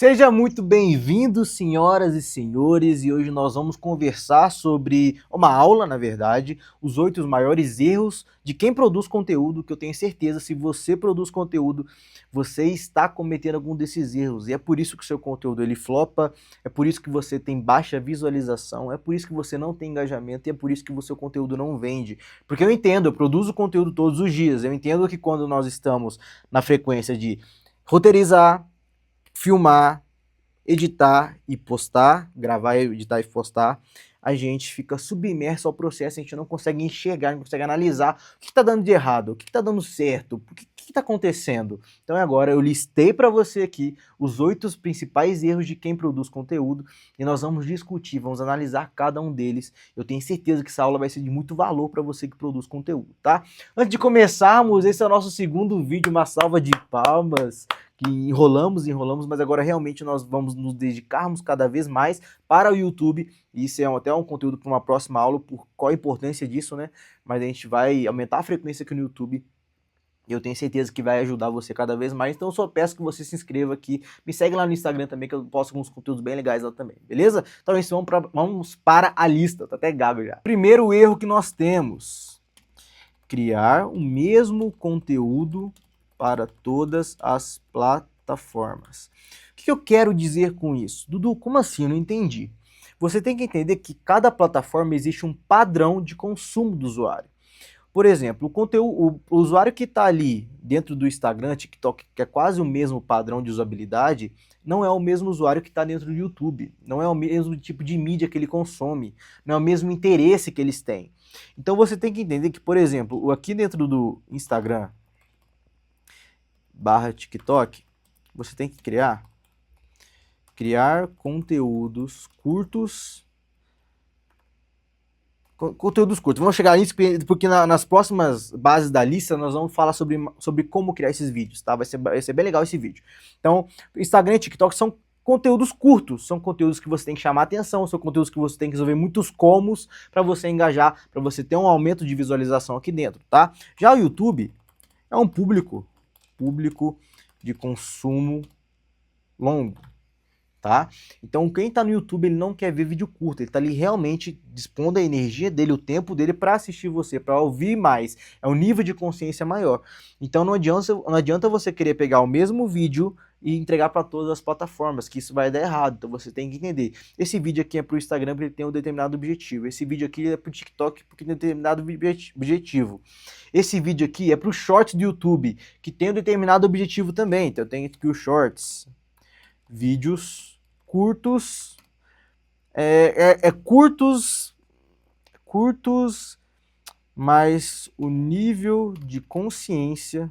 Seja muito bem-vindo, senhoras e senhores, e hoje nós vamos conversar sobre uma aula, na verdade, os 8 maiores erros de quem produz conteúdo, que eu tenho certeza, se você produz conteúdo, você está cometendo algum desses erros, e é por isso que o seu conteúdo ele flopa, é por isso que você tem baixa visualização, é por isso que você não tem engajamento, e é por isso que o seu conteúdo não vende. Porque eu entendo, eu produzo conteúdo todos os dias, eu entendo que quando nós estamos na frequência de roteirizar, filmar, editar e postar, gravar, editar e postar, a gente fica submerso ao processo, a gente não consegue enxergar, não consegue analisar o que está dando de errado, o que está dando certo, o que está acontecendo. Então agora eu listei para você aqui os 8 principais erros de quem produz conteúdo e nós vamos discutir, vamos analisar cada um deles. Eu tenho certeza que essa aula vai ser de muito valor para você que produz conteúdo, tá? Antes de começarmos, esse é o nosso segundo vídeo, uma salva de palmas, que enrolamos, mas agora realmente nós vamos nos dedicarmos cada vez mais para o YouTube. E isso é até um conteúdo para uma próxima aula, por qual a importância disso, né? Mas a gente vai aumentar a frequência aqui no YouTube. E eu tenho certeza que vai ajudar você cada vez mais. Então eu só peço que você se inscreva aqui. Me segue lá no Instagram também, que eu posto alguns conteúdos bem legais lá também, beleza? Então é isso, vamos para a lista. Tá até gago já. Primeiro erro que nós temos: criar o mesmo conteúdo para todas as plataformas. O que eu quero dizer com isso? Dudu, como assim? Eu não entendi. Você tem que entender que cada plataforma existe um padrão de consumo do usuário. Por exemplo, o usuário que está ali dentro do Instagram, TikTok, que é quase o mesmo padrão de usabilidade, não é o mesmo usuário que está dentro do YouTube, não é o mesmo tipo de mídia que ele consome, não é o mesmo interesse que eles têm. Então você tem que entender que, por exemplo, aqui dentro do Instagram / TikTok, você tem que criar conteúdos curtos. Vamos chegar nisso porque nas próximas bases da lista nós vamos falar sobre como criar esses vídeos, tá? Vai ser bem legal esse vídeo. Então, Instagram e TikTok são conteúdos curtos, são conteúdos que você tem que chamar atenção, são conteúdos que você tem que resolver muitos comos para você engajar, para você ter um aumento de visualização aqui dentro, tá? Já o YouTube é um público de consumo longo, tá? Então quem tá no YouTube, ele não quer ver vídeo curto, ele tá ali realmente dispondo a energia dele, o tempo dele para assistir você, para ouvir mais, é um nível de consciência maior. Então não adianta você querer pegar o mesmo vídeo e entregar para todas as plataformas, que isso vai dar errado. Então você tem que entender, esse vídeo aqui é pro Instagram porque ele tem um determinado objetivo, esse vídeo aqui é pro TikTok porque tem um determinado objetivo, esse vídeo aqui é pro Shorts do YouTube, que tem um determinado objetivo também. Então eu tenho aqui o Shorts, vídeos curtos, curtos, mas o nível de consciência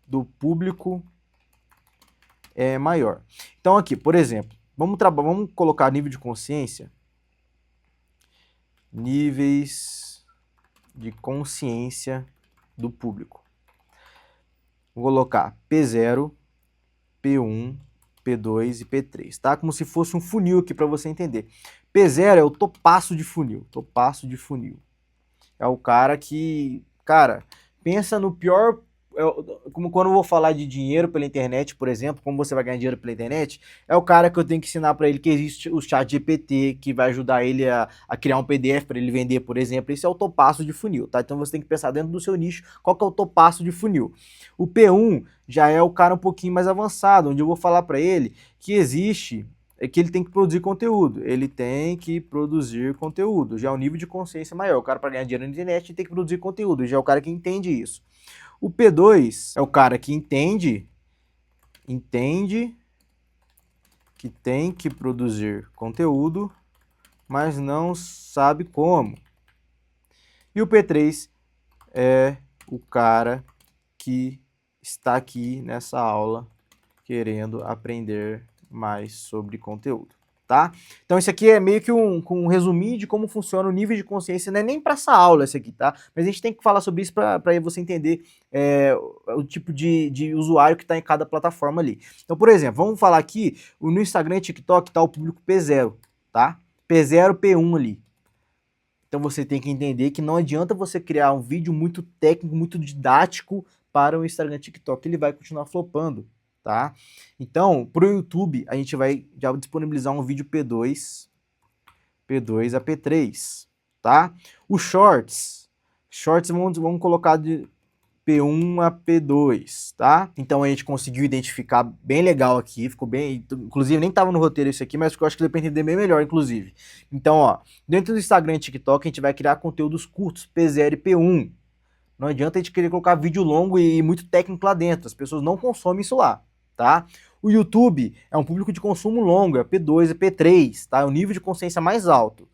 do público é maior. Então aqui, por exemplo, vamos colocar nível de consciência, níveis de consciência do público. Vou colocar P0, P1, P2 e P3, tá? Como se fosse um funil aqui para você entender. P0 é o topaço de funil, É o cara que, cara, pensa no pior, como quando eu vou falar de dinheiro pela internet, por exemplo, como você vai ganhar dinheiro pela internet, é o cara que eu tenho que ensinar para ele que existe o chat GPT, que vai ajudar ele a criar um PDF para ele vender, por exemplo. Esse é o topaço de funil, tá? Então você tem que pensar dentro do seu nicho, qual que é o topaço de funil. O P1 já é o cara um pouquinho mais avançado, onde eu vou falar para ele que existe, que ele tem que produzir conteúdo. Ele tem que produzir conteúdo. Já é um nível de consciência maior. O cara, para ganhar dinheiro na internet, tem que produzir conteúdo. Já é o cara que entende isso. O P2 é o cara que entende que tem que produzir conteúdo, mas não sabe como. E o P3 é o cara que está aqui nessa aula querendo aprender mais sobre conteúdo, tá? Então esse aqui é meio que um resuminho de como funciona o nível de consciência, não é nem para essa aula esse aqui, tá? Mas a gente tem que falar sobre isso para você entender o tipo de usuário que está em cada plataforma ali. Então, por exemplo, vamos falar aqui, no Instagram e TikTok tá o público P0, tá? P0, P1 ali. Então você tem que entender que não adianta você criar um vídeo muito técnico, muito didático para o Instagram e TikTok, ele vai continuar flopando. tá? Então, para o YouTube, a gente vai já disponibilizar um vídeo P2 a P3, tá? Os Shorts vamos colocar de P1 a P2, tá? Então a gente conseguiu identificar bem legal aqui, ficou bem, inclusive nem tava no roteiro isso aqui, mas eu acho que deu pra entender bem melhor, inclusive. Então, ó, dentro do Instagram e TikTok a gente vai criar conteúdos curtos, P0 e P1. Não adianta a gente querer colocar vídeo longo e muito técnico lá dentro, as pessoas não consomem isso lá, tá? O YouTube é um público de consumo longo, é P2 e P3, tá? É o nível de consciência mais alto.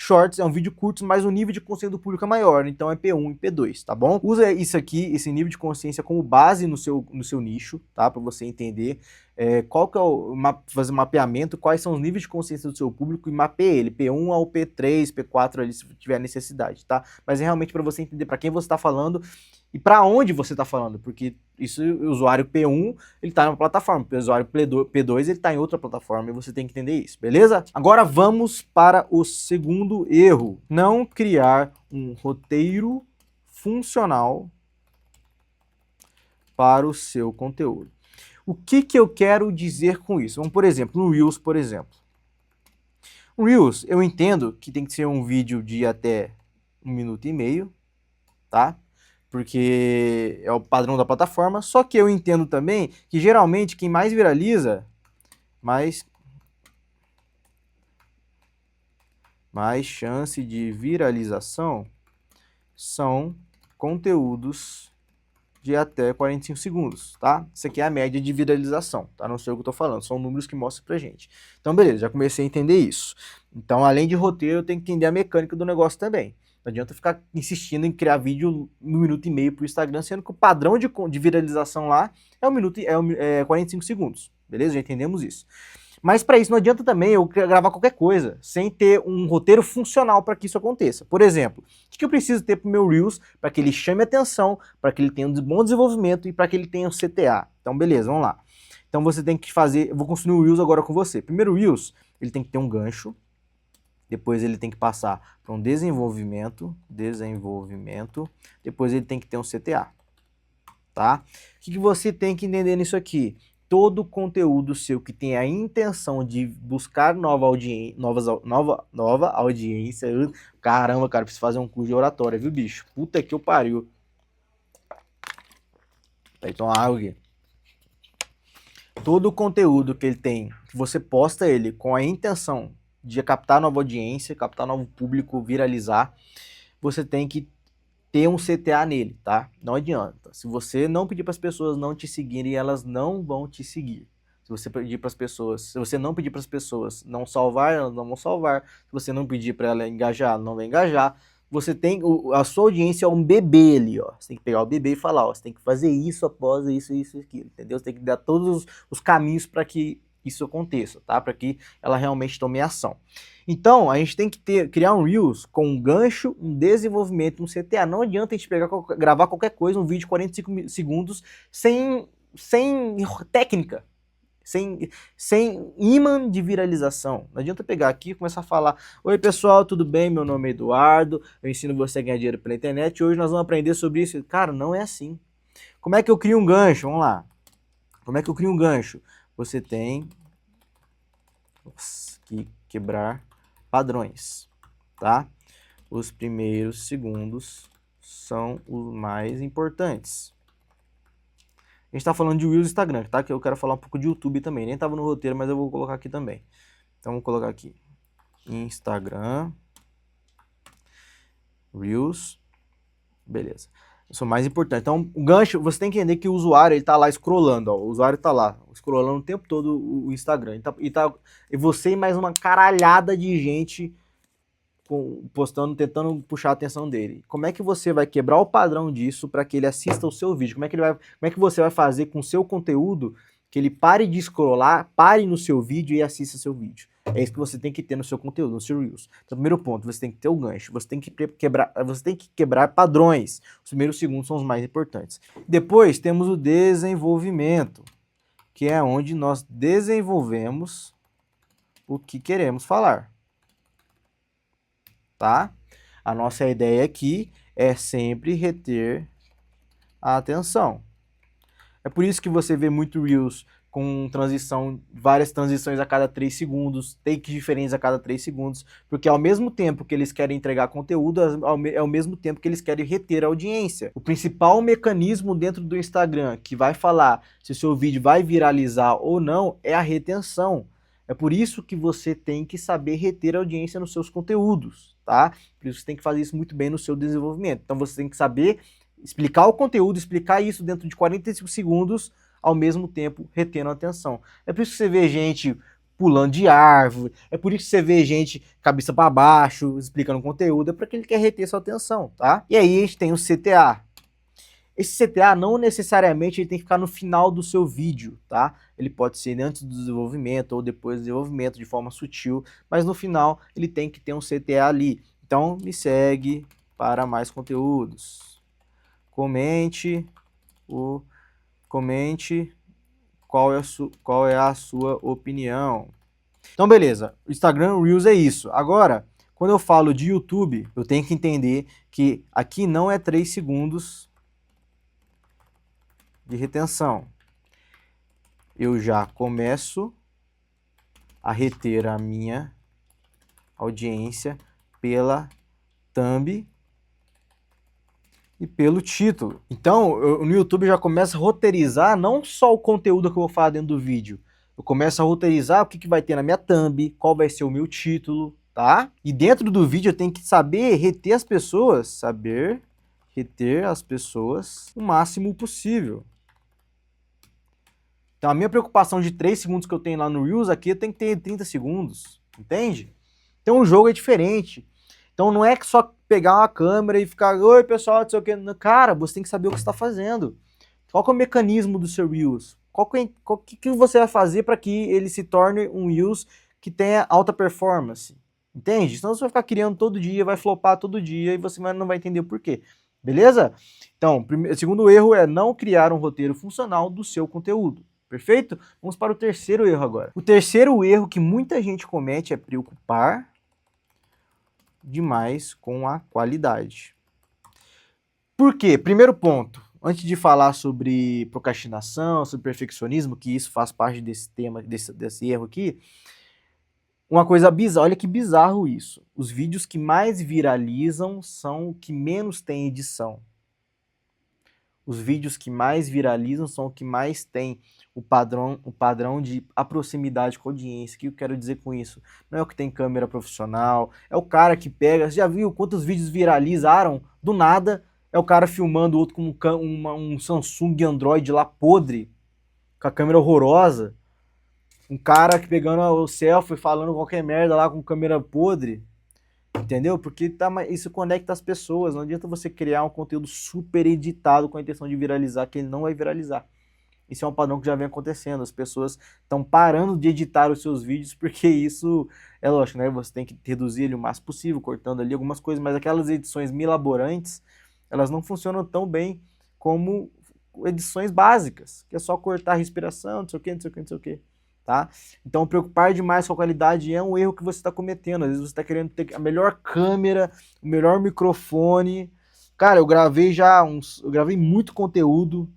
Shorts é um vídeo curto, mas o nível de consciência do público é maior, então é P1 e P2, tá bom? Usa isso aqui, esse nível de consciência como base no seu nicho, tá? Para você entender qual que é fazer um mapeamento, quais são os níveis de consciência do seu público e mapeie ele, P1 ao P3, P4 ali, se tiver necessidade, tá? Mas é realmente para você entender para quem você está falando e para onde você está falando, porque isso, o usuário P1, ele está em uma plataforma, o usuário P2, ele está em outra plataforma, e você tem que entender isso, beleza? Agora vamos para o segundo erro, não criar um roteiro funcional para o seu conteúdo. O que eu quero dizer com isso? Vamos, por exemplo, no Reels, por exemplo. No Reels, eu entendo que tem que ser um vídeo de até 1 minuto e meio, tá? Porque é o padrão da plataforma, só que eu entendo também que geralmente quem mais viraliza, mais chance de viralização são conteúdos de até 45 segundos, tá? Isso aqui é a média de viralização, tá? Não sei o que eu tô falando, são números que mostram pra gente. Então, beleza, já comecei a entender isso. Então, além de roteiro, eu tenho que entender a mecânica do negócio também. Não adianta ficar insistindo em criar vídeo 1 minuto e meio pro Instagram, sendo que o padrão de viralização lá é 45 segundos. Beleza? Já entendemos isso. Mas para isso não adianta também eu gravar qualquer coisa sem ter um roteiro funcional para que isso aconteça. Por exemplo, o que eu preciso ter para o meu Reels para que ele chame atenção, para que ele tenha um bom desenvolvimento e para que ele tenha um CTA. Então, beleza, vamos lá. Então você tem que fazer, eu vou construir o Reels agora com você. Primeiro o Reels, ele tem que ter um gancho, depois ele tem que passar para um desenvolvimento, depois ele tem que ter um CTA, tá? O que você tem que entender nisso aqui? Todo conteúdo seu que tem a intenção de buscar nova audiência, nova audiência. Caramba, cara, preciso fazer um curso de oratória, viu, bicho? Puta que eu pariu. Vai tomar água aqui. Todo conteúdo que ele tem, que você posta ele com a intenção de captar nova audiência, captar novo público, viralizar, você tem que ter um CTA nele, tá? Não adianta. Se você não pedir para as pessoas não te seguirem, elas não vão te seguir. Se você pedir para as pessoas, se você não pedir para as pessoas não salvar, elas não vão salvar. Se você não pedir para ela engajar, ela não vai engajar. Você tem a sua audiência é um bebê ali, ó. Você tem que pegar o bebê e falar, ó, você tem que fazer isso após isso, isso, aquilo, entendeu? Você tem que dar todos os caminhos para que isso aconteça, tá? Para que ela realmente tome ação. Então, a gente tem que criar um Reels com um gancho, um desenvolvimento, um CTA. Não adianta a gente gravar qualquer coisa, um vídeo de 45 segundos, sem técnica, sem imã de viralização. Não adianta pegar aqui e começar a falar: oi pessoal, tudo bem? Meu nome é Eduardo, eu ensino você a ganhar dinheiro pela internet e hoje nós vamos aprender sobre isso. Cara, não é assim. Como é que eu crio um gancho? Vamos lá. Como é que eu crio um gancho? Você tem que quebrar padrões, tá? Os primeiros segundos são os mais importantes. A gente tá falando de Reels e Instagram, tá? Que eu quero falar um pouco de YouTube também. Nem tava no roteiro, mas eu vou colocar aqui também. Então, vou colocar aqui Instagram, Reels, beleza. Isso é o mais importante. Então, o gancho, você tem que entender que o usuário, ele tá lá scrollando, ó. O usuário tá lá, scrollando o tempo todo o Instagram. E você e mais uma caralhada de gente postando, tentando puxar a atenção dele. Como é que você vai quebrar o padrão disso para que ele assista o seu vídeo? Como é que você vai fazer com o seu conteúdo que ele pare de scrollar, pare no seu vídeo e assista seu vídeo? É isso que você tem que ter no seu conteúdo, no seu Reels. Então, primeiro ponto, você tem que ter o gancho, você tem que quebrar padrões. Os primeiros segundos são os mais importantes. Depois temos o desenvolvimento, que é onde nós desenvolvemos o que queremos falar. Tá? A nossa ideia aqui é sempre reter a atenção. É por isso que você vê muito Reels com transição, várias transições a cada 3 segundos, takes diferentes a cada 3 segundos, porque ao mesmo tempo que eles querem entregar conteúdo, é ao mesmo tempo que eles querem reter a audiência. O principal mecanismo dentro do Instagram que vai falar se o seu vídeo vai viralizar ou não é a retenção. É por isso que você tem que saber reter a audiência nos seus conteúdos, tá? Por isso você tem que fazer isso muito bem no seu desenvolvimento. Então você tem que saber explicar o conteúdo, explicar isso dentro de 45 segundos, ao mesmo tempo retendo a atenção. É por isso que você vê gente pulando de árvore, é por isso que você vê gente cabeça para baixo, explicando conteúdo, é porque ele quer reter sua atenção, tá? E aí a gente tem o CTA. Esse CTA não necessariamente ele tem que ficar no final do seu vídeo, tá? Ele pode ser antes do desenvolvimento ou depois do desenvolvimento, de forma sutil, mas no final ele tem que ter um CTA ali. Então me segue para mais conteúdos. Comente qual é a sua opinião. Então, beleza. O Instagram Reels é isso. Agora, quando eu falo de YouTube, eu tenho que entender que aqui não é 3 segundos de retenção. Eu já começo a reter a minha audiência pela thumb e pelo título. Então, no YouTube já começa a roteirizar não só o conteúdo que eu vou falar dentro do vídeo. Eu começo a roteirizar o que vai ter na minha thumb, qual vai ser o meu título, tá? E dentro do vídeo eu tenho que saber reter as pessoas, o máximo possível. Então a minha preocupação de 3 segundos que eu tenho lá no Reels, aqui eu tenho que ter 30 segundos, entende? Então o jogo é diferente. Então não é que só pegar uma câmera e ficar, oi pessoal, não sei o que. Cara, você tem que saber o que você está fazendo. Qual que é o mecanismo do seu Reels? O que você vai fazer para que ele se torne um Reels que tenha alta performance? Entende? Senão você vai ficar criando todo dia, vai flopar todo dia e você não vai entender o porquê. Beleza? Então, o segundo erro é não criar um roteiro funcional do seu conteúdo. Perfeito? Vamos para o terceiro erro agora. O terceiro erro que muita gente comete é preocupar demais com a qualidade. Por quê? Primeiro ponto, antes de falar sobre procrastinação, sobre perfeccionismo, que isso faz parte desse tema, desse erro aqui, uma coisa bizarra, olha que bizarro isso. Os vídeos que mais viralizam são o que menos tem edição. Os vídeos que mais viralizam são o que mais tem o padrão de proximidade com a audiência. O que eu quero dizer com isso? Não é o que tem câmera profissional, é o cara que pega... Você já viu quantos vídeos viralizaram do nada? É o cara filmando o outro com um Samsung Android lá podre, com a câmera horrorosa. Um cara que pegando o selfie falando qualquer merda lá com câmera podre. Entendeu? Porque isso conecta as pessoas. Não adianta você criar um conteúdo super editado com a intenção de viralizar, que ele não vai viralizar. Isso é um padrão que já vem acontecendo. As pessoas estão parando de editar os seus vídeos porque isso é lógico, né? Você tem que reduzir ele o máximo possível, cortando ali algumas coisas, mas aquelas edições milaborantes, elas não funcionam tão bem como edições básicas, que é só cortar a respiração, não sei o que, não sei o que, não sei o que. Tá? Então, preocupar demais com a qualidade é um erro que você está cometendo. Às vezes você está querendo ter a melhor câmera, o melhor microfone. Cara, eu gravei muito conteúdo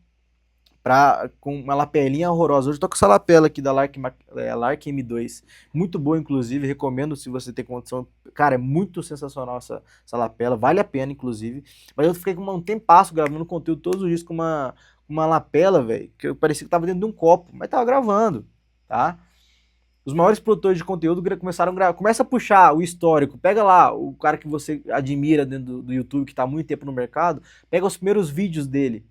com uma lapelinha horrorosa. Hoje eu tô com essa lapela aqui da Lark M2, muito boa, inclusive, recomendo se você tem condição. Cara, é muito sensacional essa lapela, vale a pena, inclusive. Mas eu fiquei com um tempasso gravando conteúdo todos os dias com uma lapela, velho, que eu parecia que tava dentro de um copo, mas tava gravando. Tá? Os maiores produtores de conteúdo começaram a gravar. Começa a puxar o histórico. Pega lá o cara que você admira dentro do YouTube, que está há muito tempo no mercado. Pega os primeiros vídeos dele.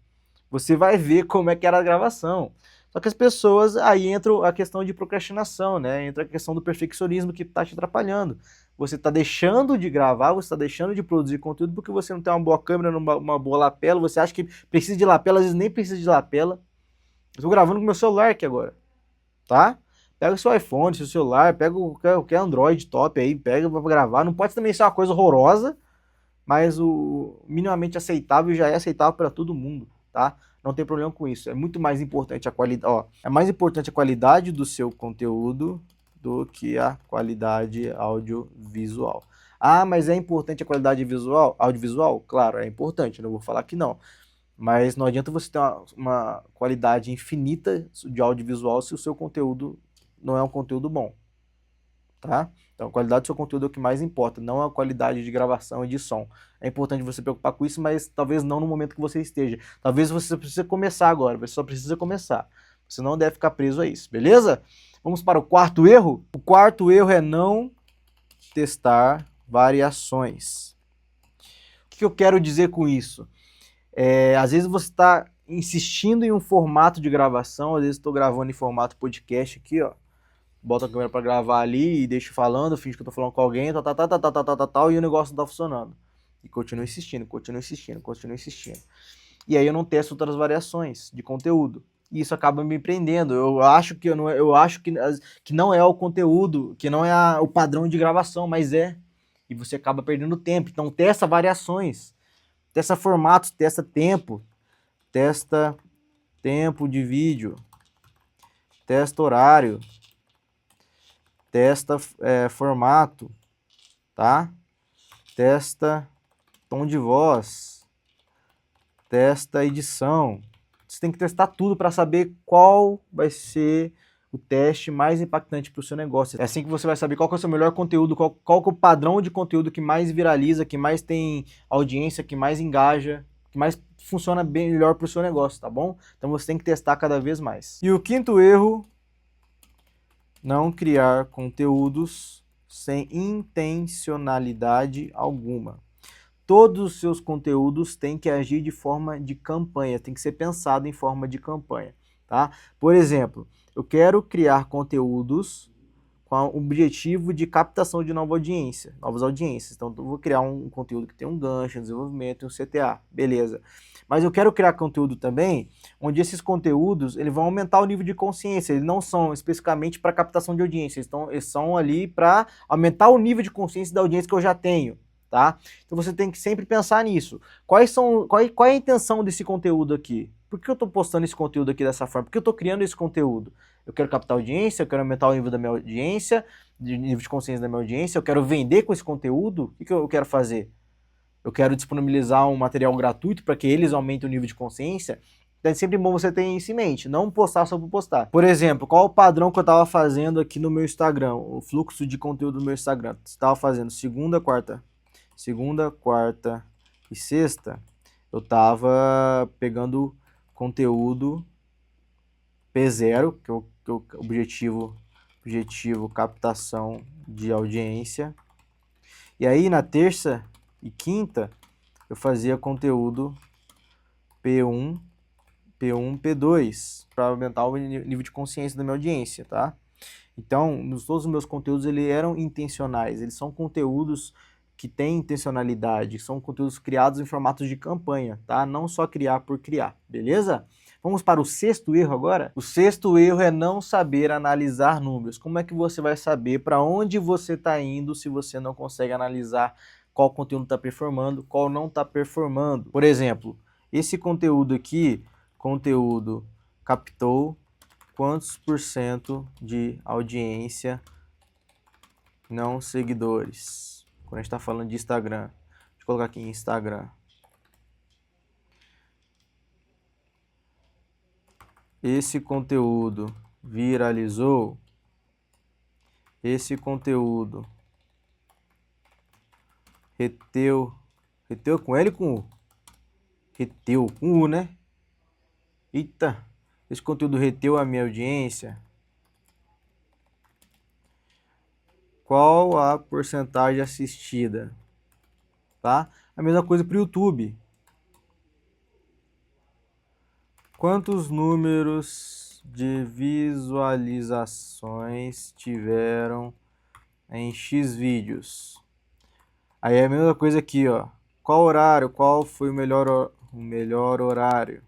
Você vai ver como é que era a gravação. Só que as pessoas, aí entra a questão de procrastinação, né? Entra a questão do perfeccionismo que está te atrapalhando. Você está deixando de gravar, você está deixando de produzir conteúdo porque você não tem uma boa câmera, uma boa lapela. Você acha que precisa de lapela, às vezes nem precisa de lapela. Eu estou gravando com meu celular aqui agora. Tá? Pega o seu iPhone, seu celular, pega qualquer Android top aí, pega pra gravar. Não pode também ser uma coisa horrorosa, mas o minimamente aceitável já é aceitável para todo mundo, tá? Não tem problema com isso. É muito mais importante a qualidade, é mais importante a qualidade do seu conteúdo do que a qualidade audiovisual. Ah, mas é importante a qualidade audiovisual? Claro, é importante, não vou falar que não. Mas não adianta você ter uma qualidade infinita de audiovisual se o seu conteúdo não é um conteúdo bom, tá? Então, a qualidade do seu conteúdo é o que mais importa, não a qualidade de gravação e de som. É importante você se preocupar com isso, mas talvez não no momento que você esteja. Talvez você precise começar agora, você só precisa começar. Você não deve ficar preso a isso, beleza? Vamos para o quarto erro? O quarto erro é não testar variações. O que eu quero dizer com isso? Às vezes você está insistindo em um formato de gravação, às vezes estou gravando em formato podcast aqui, ó. Boto a câmera para gravar ali e deixo falando, finge que eu tô falando com alguém, tal, e o negócio não tá funcionando. E continuo insistindo, continuo insistindo, continuo insistindo. E aí eu não testo outras variações de conteúdo. E isso acaba me prendendo. Eu acho que que não é o conteúdo, que não é o padrão de gravação, mas é. E você acaba perdendo tempo. Então testa variações. Testa formatos, testa tempo de vídeo, testa horário, testa formato, tá? Testa tom de voz, testa edição. Você tem que testar tudo para saber qual vai ser o teste mais impactante para o seu negócio. É assim que você vai saber qual que é o seu melhor conteúdo, qual que é o padrão de conteúdo que mais viraliza, que mais tem audiência, que mais engaja, que mais funciona bem melhor para o seu negócio, tá bom? Então você tem que testar cada vez mais. E o quinto erro, não criar conteúdos sem intencionalidade alguma. Todos os seus conteúdos têm que agir de forma de campanha, tem que ser pensado em forma de campanha, tá? Por exemplo, eu quero criar conteúdos com o objetivo de captação de novas audiências. Então, eu vou criar um conteúdo que tem um gancho, um desenvolvimento, um CTA, beleza. Mas eu quero criar conteúdo também, onde esses conteúdos eles vão aumentar o nível de consciência. Eles não são especificamente para captação de audiência, eles são ali para aumentar o nível de consciência da audiência que eu já tenho. Tá? Então você tem que sempre pensar nisso. Qual é a intenção desse conteúdo aqui? Por que eu estou postando esse conteúdo aqui dessa forma? Por que eu estou criando esse conteúdo? Eu quero captar audiência, eu quero aumentar o nível da minha audiência, nível de consciência da minha audiência, eu quero vender com esse conteúdo. O que eu quero fazer? Eu quero disponibilizar um material gratuito para que eles aumentem o nível de consciência. Então é sempre bom você ter isso em mente, não postar só por postar. Por exemplo, qual o padrão que eu estava fazendo aqui no meu Instagram? O fluxo de conteúdo do meu Instagram. Estava fazendo segunda, quarta e sexta, eu tava pegando conteúdo P0, que é o objetivo captação de audiência. E aí na terça e quinta eu fazia conteúdo P1, P2, para aumentar o nível de consciência da minha audiência, tá? Então, todos os meus conteúdos eles eram intencionais, eles são conteúdos que têm intencionalidade, são conteúdos criados em formatos de campanha, tá? Não só criar por criar, beleza? Vamos para o sexto erro agora? O sexto erro é não saber analisar números. Como é que você vai saber para onde você está indo se você não consegue analisar qual conteúdo está performando, qual não está performando? Por exemplo, esse conteúdo aqui, conteúdo captou quantos por cento de audiência não seguidores? Quando a gente está falando de Instagram, deixa eu colocar aqui em Instagram. Esse conteúdo viralizou. Esse conteúdo reteu com L ou com U? Reteu com U, né? Eita, esse conteúdo reteu a minha audiência. Qual a porcentagem assistida? Tá? A mesma coisa para o YouTube. Quantos números de visualizações tiveram em X vídeos? Aí é a mesma coisa aqui, ó. Qual horário? Qual foi o melhor horário?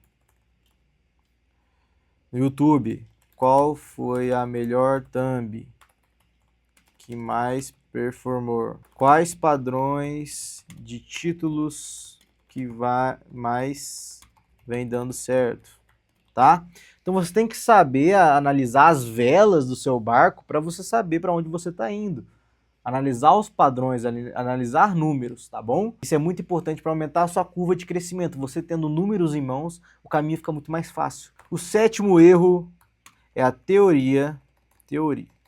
No YouTube, qual foi a melhor thumb que mais performou? Quais padrões de títulos que mais vem dando certo? Tá? Então você tem que saber analisar as velas do seu barco para você saber para onde você está indo. analisar os padrões, analisar números, tá bom? Isso é muito importante para aumentar a sua curva de crescimento. Você tendo números em mãos, o caminho fica muito mais fácil. O sétimo erro é a teoria.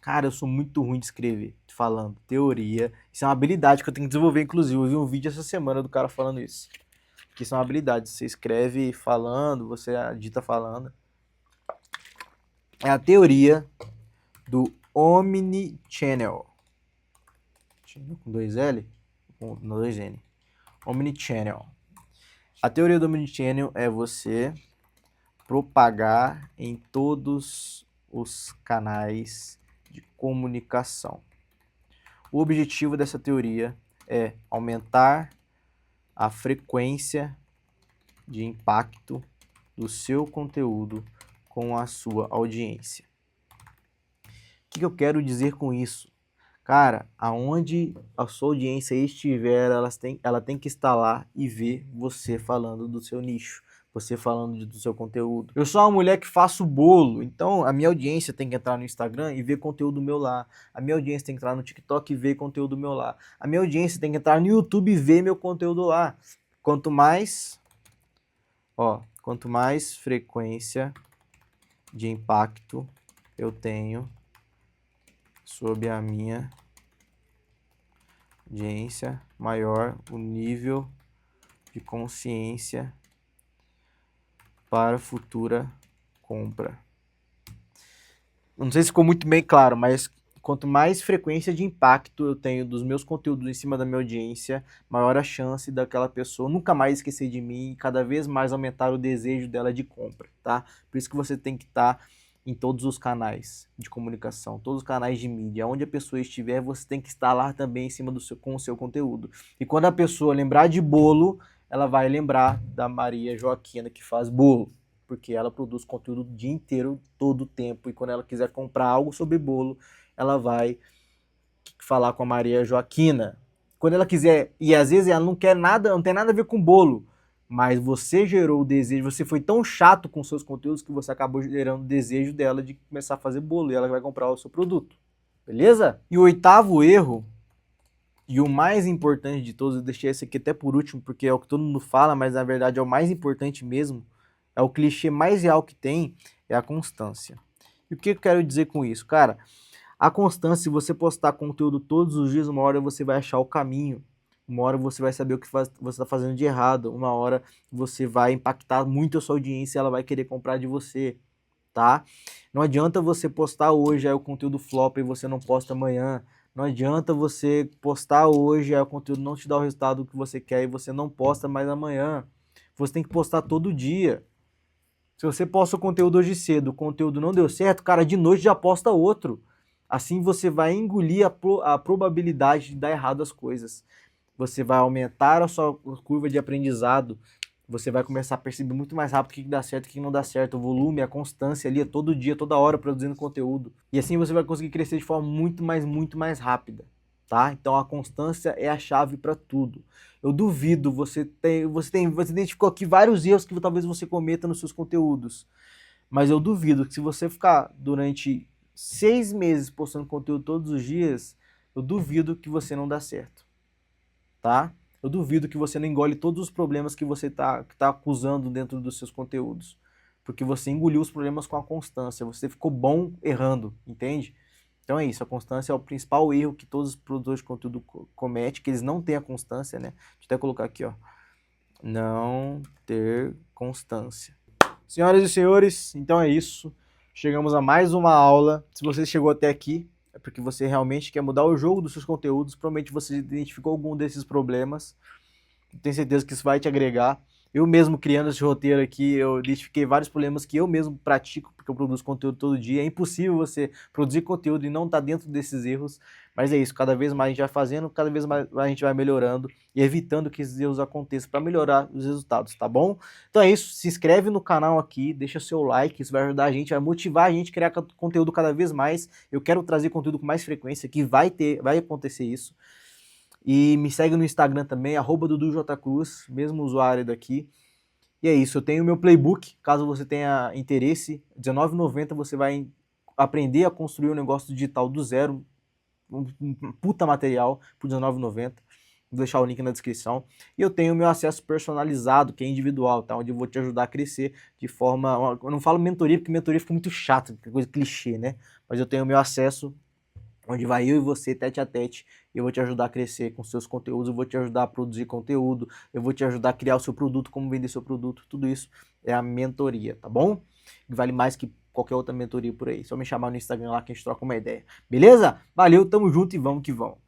Cara, eu sou muito ruim de escrever, falando teoria. Isso é uma habilidade que eu tenho que desenvolver, inclusive. Eu vi um vídeo essa semana do cara falando isso. Que isso é uma habilidade. Você escreve falando, você dita falando. É a teoria do Omnichannel. Com 2L? Com 2N. Omnichannel. A teoria do Omnichannel é você propagar em todos os canais de comunicação. O objetivo dessa teoria é aumentar a frequência de impacto do seu conteúdo com a sua audiência. O que eu quero dizer com isso? Cara, aonde a sua audiência estiver, ela tem que estar lá e ver você falando do seu nicho, você falando do seu conteúdo. Eu sou uma mulher que faço bolo, então a minha audiência tem que entrar no Instagram e ver conteúdo meu lá. A minha audiência tem que entrar no TikTok e ver conteúdo meu lá. A minha audiência tem que entrar no YouTube e ver meu conteúdo lá. Quanto mais frequência de impacto eu tenho sobre a minha audiência, maior o nível de consciência para futura compra. Não sei se ficou muito bem claro, mas quanto mais frequência de impacto eu tenho dos meus conteúdos em cima da minha audiência, maior a chance daquela pessoa nunca mais esquecer de mim e cada vez mais aumentar o desejo dela de compra, tá? Por isso que você tem que estar em todos os canais de comunicação, todos os canais de mídia. Onde a pessoa estiver, você tem que estar lá também em cima com o seu conteúdo. E quando a pessoa lembrar de bolo, ela vai lembrar da Maria Joaquina que faz bolo, porque ela produz conteúdo o dia inteiro, todo o tempo. E quando ela quiser comprar algo sobre bolo, ela vai falar com a Maria Joaquina. Quando ela quiser, e às vezes ela não quer nada, não tem nada a ver com bolo, mas você gerou o desejo, você foi tão chato com seus conteúdos que você acabou gerando o desejo dela de começar a fazer bolo e ela vai comprar o seu produto. Beleza? E o oitavo erro, e o mais importante de todos, eu deixei esse aqui até por último, porque é o que todo mundo fala, mas na verdade é o mais importante mesmo, é o clichê mais real que tem, é a constância. E o que eu quero dizer com isso? Cara, a constância, se você postar conteúdo todos os dias, uma hora você vai achar o caminho. Uma hora você vai saber o que você está fazendo de errado. Uma hora você vai impactar muito a sua audiência e ela vai querer comprar de você, tá? Não adianta você postar hoje, aí o conteúdo flop e você não posta amanhã. Não adianta você postar hoje, aí o conteúdo não te dá o resultado que você quer e você não posta mais amanhã. Você tem que postar todo dia. Se você posta o conteúdo hoje cedo, o conteúdo não deu certo, cara, de noite já posta outro. Assim você vai engolir a probabilidade de dar errado as coisas. Você vai aumentar a sua curva de aprendizado, você vai começar a perceber muito mais rápido o que dá certo e o que não dá certo, o volume, a constância ali, todo dia, toda hora produzindo conteúdo. E assim você vai conseguir crescer de forma muito mais rápida, tá? Então a constância é a chave para tudo. Eu duvido, você identificou aqui vários erros que talvez você cometa nos seus conteúdos, mas eu duvido que se você ficar durante 6 meses postando conteúdo todos os dias, eu duvido que você não dá certo. Tá? Eu duvido que você não engole todos os problemas que você tá acusando dentro dos seus conteúdos. Porque você engoliu os problemas com a constância. Você ficou bom errando, entende? Então é isso, a constância é o principal erro que todos os produtores de conteúdo cometem, que eles não têm a constância, né? Deixa eu até colocar aqui, ó. Não ter constância. Senhoras e senhores, então é isso. Chegamos a mais uma aula. Se você chegou até aqui, é porque você realmente quer mudar o jogo dos seus conteúdos. Provavelmente você identificou algum desses problemas. Tenho certeza que isso vai te agregar. Eu mesmo criando esse roteiro aqui, eu identifiquei vários problemas que eu mesmo pratico, porque eu produzo conteúdo todo dia. É impossível você produzir conteúdo e não estar dentro desses erros. Mas é isso, cada vez mais a gente vai fazendo, cada vez mais a gente vai melhorando e evitando que esses erros aconteçam para melhorar os resultados, tá bom? Então é isso, se inscreve no canal aqui, deixa seu like, isso vai ajudar a gente, vai motivar a gente a criar conteúdo cada vez mais. Eu quero trazer conteúdo com mais frequência, que vai acontecer isso. E me segue no Instagram também, @DuduJCruz, mesmo usuário daqui. E é isso, eu tenho o meu playbook, caso você tenha interesse, R$19,90 você vai aprender a construir um negócio digital do zero, um puta material por R$19,90. Vou deixar o link na descrição. E eu tenho o meu acesso personalizado, que é individual, tá? Onde eu vou te ajudar a crescer de forma... Eu não falo mentoria, porque mentoria fica muito chato, que coisa clichê, né? Mas eu tenho o meu acesso, onde vai eu e você tete a tete, e eu vou te ajudar a crescer com seus conteúdos, eu vou te ajudar a produzir conteúdo, eu vou te ajudar a criar o seu produto, como vender seu produto, tudo isso é a mentoria, tá bom? Vale mais que qualquer outra mentoria por aí. Só me chamar no Instagram lá que a gente troca uma ideia. Beleza? Valeu, tamo junto e vamos que vamos.